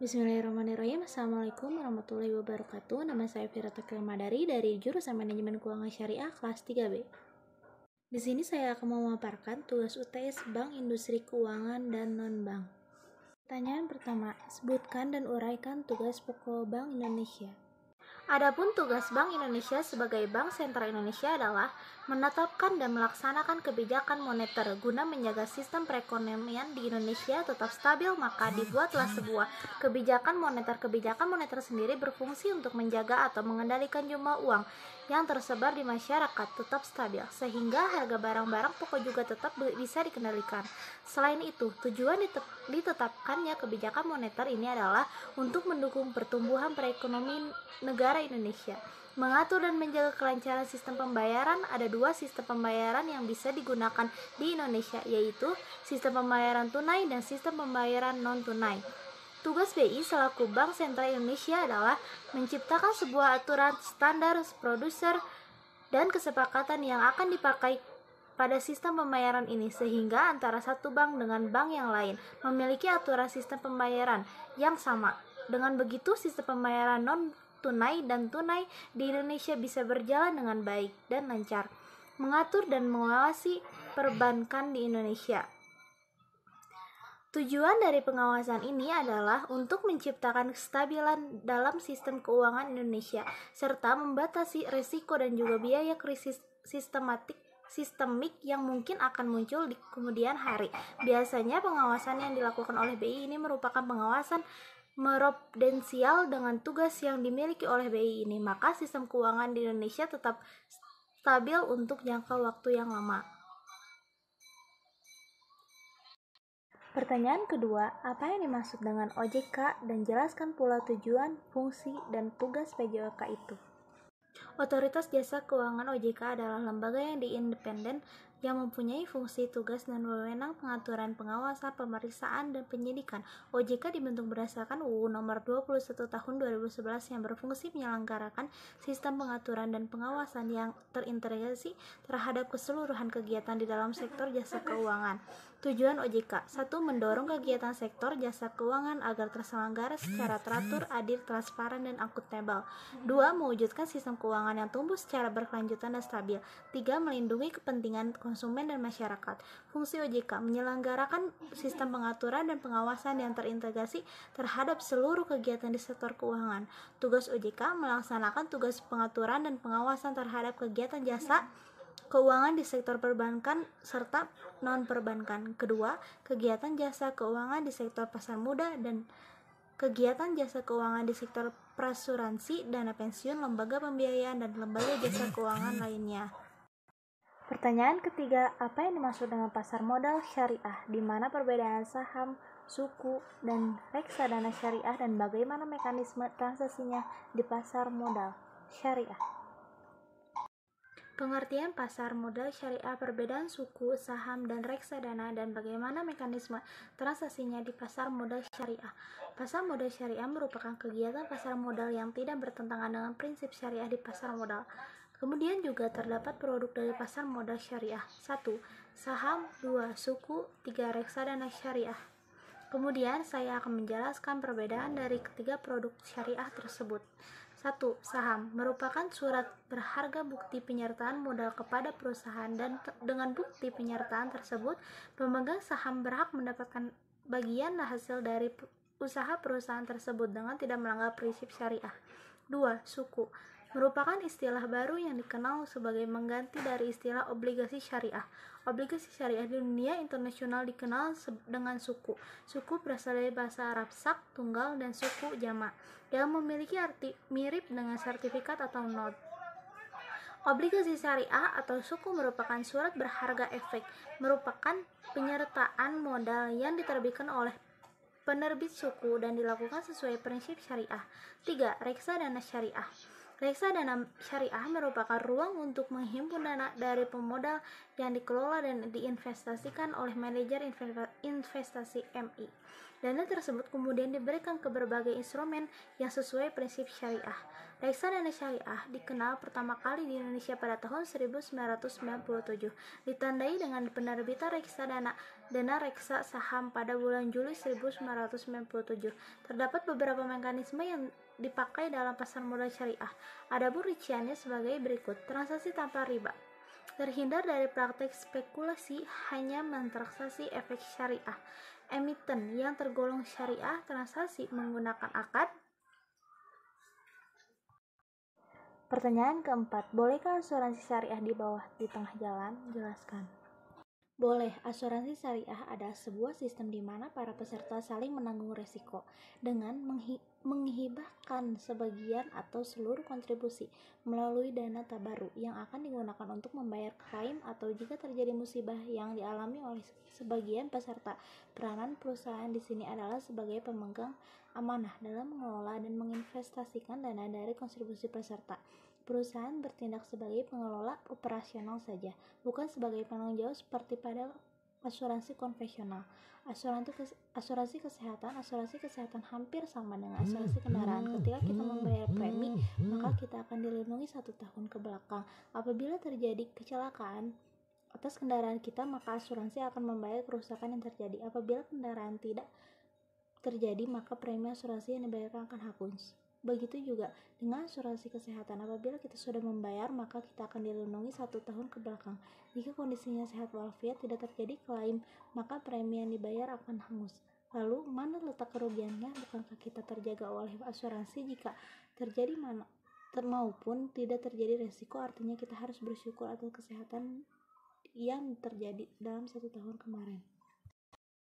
Bismillahirrahmanirrahim. Assalamualaikum warahmatullahi wabarakatuh. Nama saya Fira Takil Madari dari jurusan Manajemen Keuangan Syariah kelas 3B. Di sini saya akan memaparkan tugas UTS Bank Industri Keuangan dan Non-Bank. Pertanyaan pertama, sebutkan dan uraikan tugas pokok Bank Indonesia. Adapun tugas Bank Indonesia sebagai Bank Sentral Indonesia adalah menetapkan dan melaksanakan kebijakan moneter guna menjaga sistem perekonomian di Indonesia tetap stabil, maka dibuatlah sebuah kebijakan moneter. Kebijakan moneter sendiri berfungsi untuk menjaga atau mengendalikan jumlah uang yang tersebar di masyarakat tetap stabil, sehingga harga barang-barang pokok juga tetap bisa dikendalikan. Selain itu, tujuan ditetapkannya kebijakan moneter ini adalah untuk mendukung pertumbuhan perekonomian negara Indonesia. Mengatur dan menjaga kelancaran sistem pembayaran. Ada dua sistem pembayaran yang bisa digunakan di Indonesia, yaitu sistem pembayaran tunai dan sistem pembayaran non-tunai. Tugas BI selaku Bank Sentral Indonesia adalah menciptakan sebuah aturan standar produser dan kesepakatan yang akan dipakai pada sistem pembayaran ini, sehingga antara satu bank dengan bank yang lain memiliki aturan sistem pembayaran yang sama. Dengan begitu, sistem pembayaran non-tunai dan tunai di Indonesia bisa berjalan dengan baik dan lancar. Mengatur dan mengawasi perbankan di Indonesia. Tujuan dari pengawasan ini adalah untuk menciptakan kestabilan dalam sistem keuangan Indonesia, serta membatasi risiko dan juga biaya krisis sistemik yang mungkin akan muncul di kemudian hari. Biasanya pengawasan yang dilakukan oleh BI ini merupakan pengawasan prudensial dengan tugas yang dimiliki oleh BI ini, maka sistem keuangan di Indonesia tetap stabil untuk jangka waktu yang lama. Pertanyaan kedua, apa yang dimaksud dengan OJK dan jelaskan pula tujuan, fungsi, dan tugas PJOK itu. Otoritas Jasa Keuangan OJK adalah lembaga yang independen yang mempunyai fungsi, tugas, dan wewenang pengaturan, pengawasan, pemeriksaan, dan penyidikan. OJK dibentuk berdasarkan UU Nomor 21 Tahun 2011 yang berfungsi menyelenggarakan sistem pengaturan dan pengawasan yang terintegrasi terhadap keseluruhan kegiatan di dalam sektor jasa keuangan. Tujuan OJK: 1. Mendorong kegiatan sektor jasa keuangan agar terselenggara secara teratur, adil, transparan, dan akuntabel. 2. Mewujudkan sistem keuangan yang tumbuh secara berkelanjutan dan stabil. 3. Melindungi kepentingan konsumen dan masyarakat. Fungsi OJK: menyelenggarakan sistem pengaturan dan pengawasan yang terintegrasi terhadap seluruh kegiatan di sektor keuangan. Tugas OJK: melaksanakan tugas pengaturan dan pengawasan terhadap kegiatan jasa keuangan di sektor perbankan serta non-perbankan. Kedua, kegiatan jasa keuangan di sektor pasar modal dan kegiatan jasa keuangan di sektor prasuransi, dana pensiun, lembaga pembiayaan, dan lembaga jasa keuangan lainnya. Pertanyaan ketiga, apa yang dimaksud dengan pasar modal syariah? Di mana perbedaan saham, suku, dan reksadana syariah, dan bagaimana mekanisme transaksinya di pasar modal syariah? Pengertian pasar modal syariah, perbedaan suku, saham, dan reksadana, dan bagaimana mekanisme transaksinya di pasar modal syariah. Pasar modal syariah merupakan kegiatan pasar modal yang tidak bertentangan dengan prinsip syariah di pasar modal. Kemudian juga terdapat produk dari pasar modal syariah. 1. Saham. 2. Suku. 3. Reksadana syariah. Kemudian saya akan menjelaskan perbedaan dari ketiga produk syariah tersebut. 1. Saham merupakan surat berharga bukti penyertaan modal kepada perusahaan, dan dengan bukti penyertaan tersebut pemegang saham berhak mendapatkan bagian hasil dari usaha perusahaan tersebut dengan tidak melanggar prinsip syariah. 2. Suku merupakan istilah baru yang dikenal sebagai mengganti dari istilah obligasi syariah. Obligasi syariah di dunia internasional dikenal dengan suku. Suku berasal dari bahasa Arab sak, tunggal, dan suku jamak, yang memiliki arti mirip dengan sertifikat atau note. Obligasi syariah atau suku merupakan surat berharga efek, merupakan penyertaan modal yang diterbitkan oleh penerbit suku dan dilakukan sesuai prinsip syariah. 3. Reksadana syariah. Reksadana syariah merupakan ruang untuk menghimpun dana dari pemodal yang dikelola dan diinvestasikan oleh manajer investasi MI. Dana tersebut kemudian diberikan ke berbagai instrumen yang sesuai prinsip syariah. Reksadana syariah dikenal pertama kali di Indonesia pada tahun 1997, ditandai dengan penerbitan reksadana dana reksa saham pada bulan Juli 1997. Terdapat beberapa mekanisme yang dipakai dalam pasar modal syariah. Adapun rinciannya sebagai berikut. Transaksi tanpa riba. Terhindar dari praktek spekulasi, hanya mentransaksi efek syariah. Emiten yang tergolong syariah transaksi menggunakan akad. Pertanyaan keempat, bolehkah asuransi syariah di tengah jalan? Jelaskan. Boleh. Asuransi syariah adalah sebuah sistem di mana para peserta saling menanggung resiko dengan menghibahkan sebagian atau seluruh kontribusi melalui dana tabaru yang akan digunakan untuk membayar klaim atau jika terjadi musibah yang dialami oleh sebagian peserta. Peranan perusahaan di sini adalah sebagai pemegang amanah dalam mengelola dan menginvestasikan dana dari kontribusi peserta. Perusahaan bertindak sebagai pengelola operasional saja, bukan sebagai penanggung jawab seperti pada asuransi konvensional. Asuransi kesehatan hampir sama dengan asuransi kendaraan. Ketika kita membayar premi, maka kita akan dilindungi 1 tahun ke belakang. Apabila terjadi kecelakaan atas kendaraan kita, maka asuransi akan membayar kerusakan yang terjadi. Apabila kendaraan tidak terjadi, maka premi asuransi yang dibayarkan akan hapus. Begitu juga dengan asuransi kesehatan. Apabila kita sudah membayar, maka kita akan dilindungi 1 tahun ke belakang. Jika kondisinya sehat walafiat, tidak terjadi klaim, maka premi yang dibayar akan hangus. Lalu, mana letak kerugiannya? Bukankah kita terjaga oleh asuransi jika terjadi maupun tidak terjadi resiko? Artinya kita harus bersyukur atas kesehatan yang terjadi dalam 1 tahun kemarin.